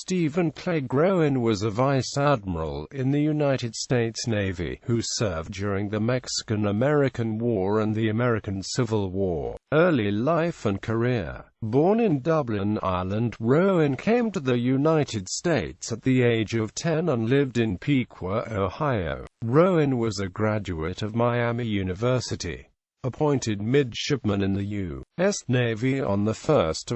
Stephen Clegg Rowan was a vice admiral in the United States Navy, who served during the Mexican-American War and the American Civil War. Early life and career. Born in Dublin, Ireland, Rowan came to the United States at the age of 10 and lived in Piqua, Ohio. Rowan was a graduate of Miami University. Appointed midshipman in the U.S. Navy on 1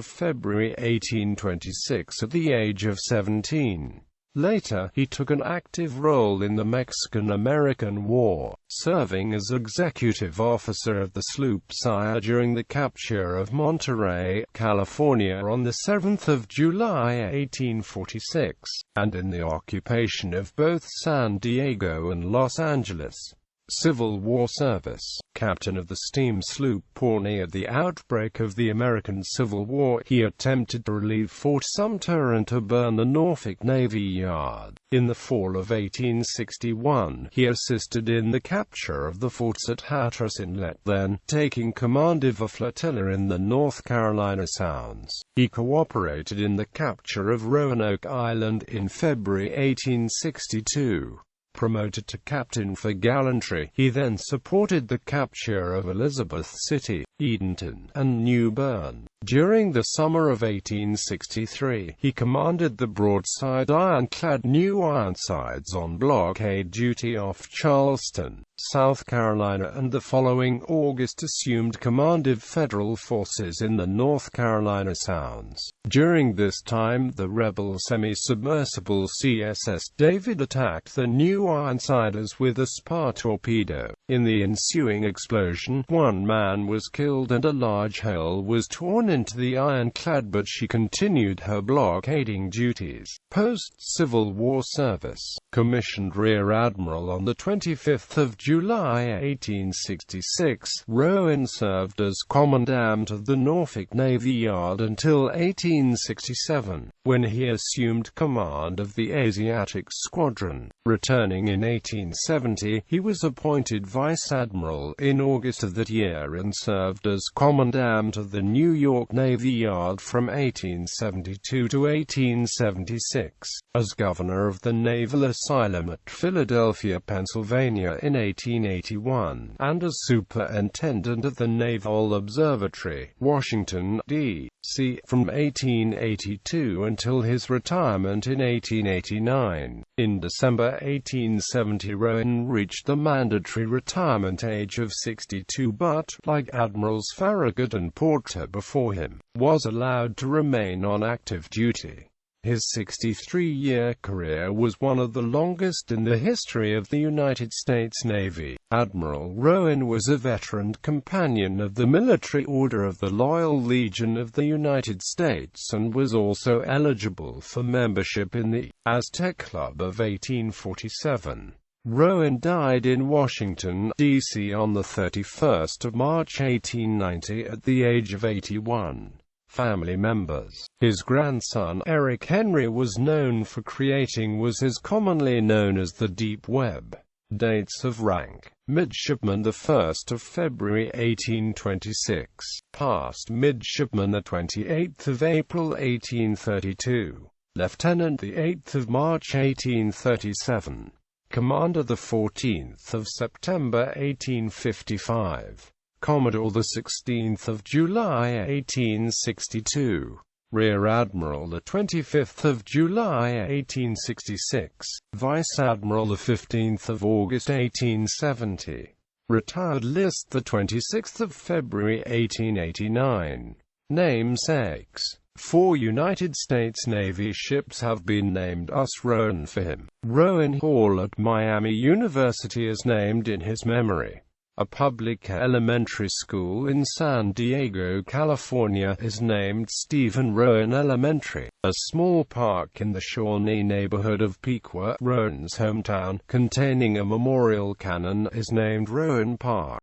February 1826 at the age of 17. Later, he took an active role in the Mexican-American War, serving as executive officer of the sloop Sire during the capture of Monterey, California on 7 July 1846, and in the occupation of both San Diego and Los Angeles. Civil War service. Captain of the steam sloop Pawnee at the outbreak of the American Civil War, he attempted to relieve Fort Sumter and to burn the Norfolk Navy Yard. In the fall of 1861, he assisted in the capture of the forts at Hatteras Inlet, then taking command of a flotilla in the North Carolina Sounds. He cooperated in the capture of Roanoke Island in February 1862. Promoted to captain for gallantry, he then supported the capture of Elizabeth City, Edenton, and New Bern. During the summer of 1863, he commanded the broadside ironclad New Ironsides on blockade duty off Charleston, South Carolina, and the following August assumed command of Federal forces in the North Carolina Sounds. During this time, the rebel semi-submersible CSS David attacked the New Ironsiders with a spar torpedo. In the ensuing explosion, one man was killed and a large hole was torn into the ironclad, but she continued her blockading duties. Post-Civil War service. Commissioned Rear Admiral on 25 July 1866, Rowan served as Commandant of the Norfolk Navy Yard until 1867, when he assumed command of the Asiatic Squadron. Returning in 1870, he was appointed Vice Admiral in August of that year and served as Commandant of the New York Navy Yard from 1872 to 1876, as Governor of the Naval Asylum at Philadelphia, Pennsylvania in 1881, and as Superintendent of the Naval Observatory, Washington, D.C., from 1882 until his retirement in 1889. In December 1870, Rowan reached the mandatory retirement age of 62 but, like Admirals Farragut and Porter before him, was allowed to remain on active duty. His 63-year career was one of the longest in the history of the United States Navy. Admiral Rowan was a veteran companion of the Military Order of the Loyal Legion of the United States and was also eligible for membership in the Aztec Club of 1847. Rowan died in Washington, D.C. on 31 March 1890 at the age of 81. Family members. His grandson, Eric Henry, was known for creating what is commonly known as the deep web. Dates of rank. Midshipman 1 February 1826. Past midshipman 28 April 1832. Lieutenant 8 March 1837. Commander 14 September 1855. Commodore 16 July 1862. Rear Admiral 25 July 1866. Vice Admiral 15 August 1870. Retired list 26 February 1889. Namesakes. 4 United States Navy ships have been named us Rowan for him. Rowan Hall at Miami University is named in his memory. A public elementary school in San Diego, California, is named Stephen Rowan Elementary. A small park in the Shawnee neighborhood of Piqua, Rowan's hometown, containing a memorial cannon, is named Rowan Park.